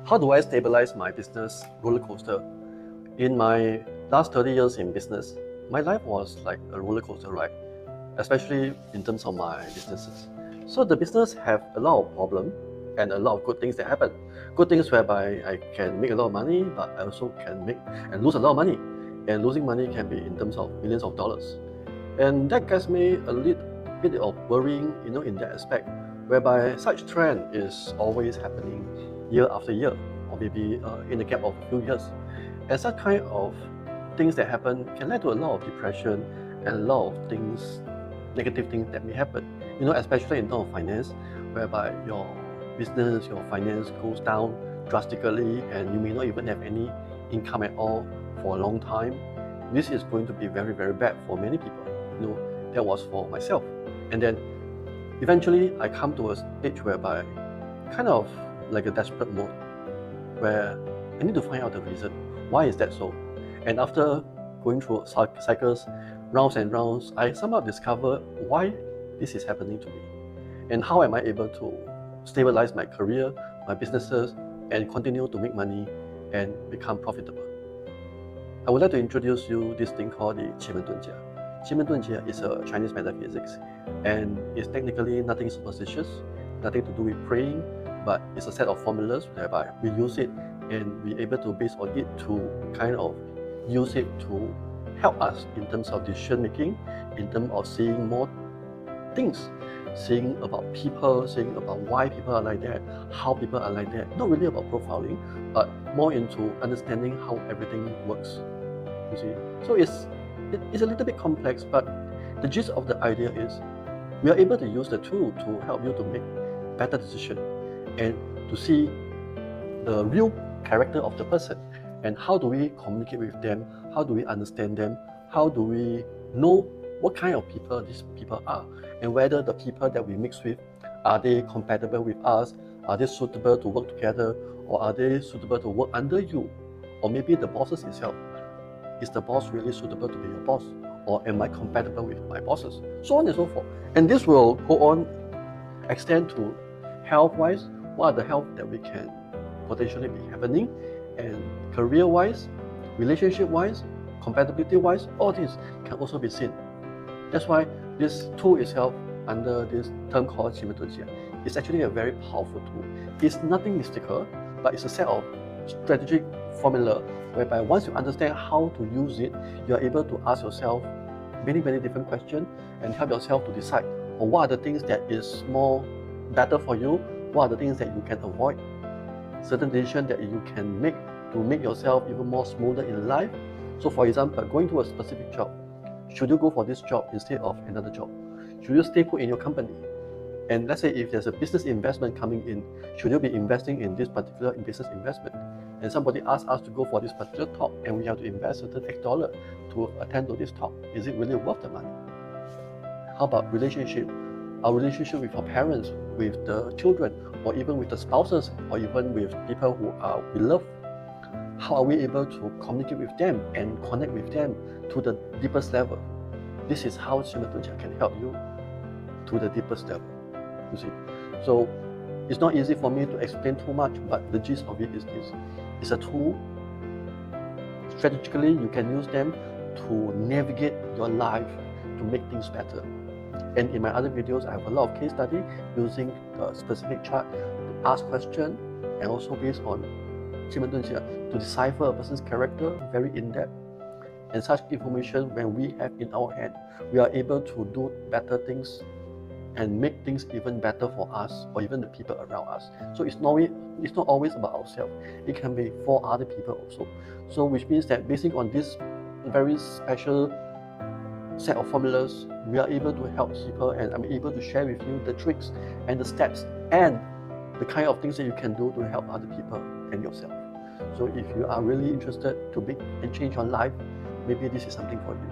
How do I stabilize my business roller coaster? In my last 30 years in business, my life was like a roller coaster ride, especially in terms of my businesses. So the business have a lot of problems and a lot of good things that happen. Good things whereby I can make a lot of money, but I also can make and lose a lot of money. And losing money can be in terms of millions of dollars. And that gets me a little bit of worrying, in that aspect, whereby such trend is always happening year after year, or maybe in a gap of a few years. And such kind of things that happen can lead to a lot of depression and a lot of things, negative things that may happen. Especially in terms of finance, whereby your business, your finance goes down drastically and you may not even have any income at all for a long time. This is going to be very, very bad for many people. That was for myself. And then eventually I come to a stage whereby kind of like a desperate mode, where I need to find out the reason. Why is that so? And after going through cycles, rounds and rounds, I somehow discover why this is happening to me. And how am I able to stabilize my career, my businesses, and continue to make money and become profitable. I would like to introduce you this thing called the Qi Men Dun Jia. Qi Men Dun Jia is a Chinese metaphysics, and it's technically nothing superstitious, nothing to do with praying, but it's a set of formulas whereby we use it and we're able to base on it to kind of use it to help us in terms of decision making, in terms of seeing more things, seeing about people, seeing about why people are like that, how people are like that. Not really about profiling, but more into understanding how everything works. You see, so it's a little bit complex, but the gist of the idea is we are able to use the tool to help you to make better decisions and to see the real character of the person, and how do we communicate with them, how do we understand them, how do we know what kind of people these people are, and whether the people that we mix with, are they compatible with us, are they suitable to work together, or are they suitable to work under you, or maybe the bosses itself. Is the boss really suitable to be your boss, or am I compatible with my bosses? So on and so forth. And this will go on, extend to health-wise. What are the health that we can potentially be happening, and career-wise, relationship-wise, compatibility-wise, all these can also be seen. That's why this tool itself, under this term called Qi Men Dun Jia, is actually a very powerful tool. It's nothing mystical, but it's a set of strategic formula whereby once you understand how to use it, you are able to ask yourself many, many different questions and help yourself to decide on what are the things that is more better for you, what are the things that you can avoid, certain decisions that you can make to make yourself even more smoother in life. So for example, going to a specific job, should you go for this job instead of another job? Should you stay put in your company? And let's say if there's a business investment coming in, should you be investing in this particular business investment? And somebody asks us to go for this particular talk and we have to invest certain X dollar to attend to this talk. Is it really worth the money? How about relationship? Our relationship with our parents, with the children, or even with the spouses, or even with people who we love. How are we able to communicate with them and connect with them to the deepest level? This is how Qi Men Dun Jia can help you to the deepest level. You see, so it's not easy for me to explain too much, but the gist of it is this: it's a tool. Strategically, you can use them to navigate your life to make things better. And in my other videos, I have a lot of case study using the specific chart to ask questions, and also based on Qi Men Dun Jia to decipher a person's character very in-depth. And such information, when we have in our hand, we are able to do better things and make things even better for us or even the people around us. So it's not always about ourselves. It can be for other people also. So which means that based on this very special set of formulas, we are able to help people, and I'm able to share with you the tricks and the steps and the kind of things that you can do to help other people and yourself. So if you are really interested to make and change your life, maybe this is something for you.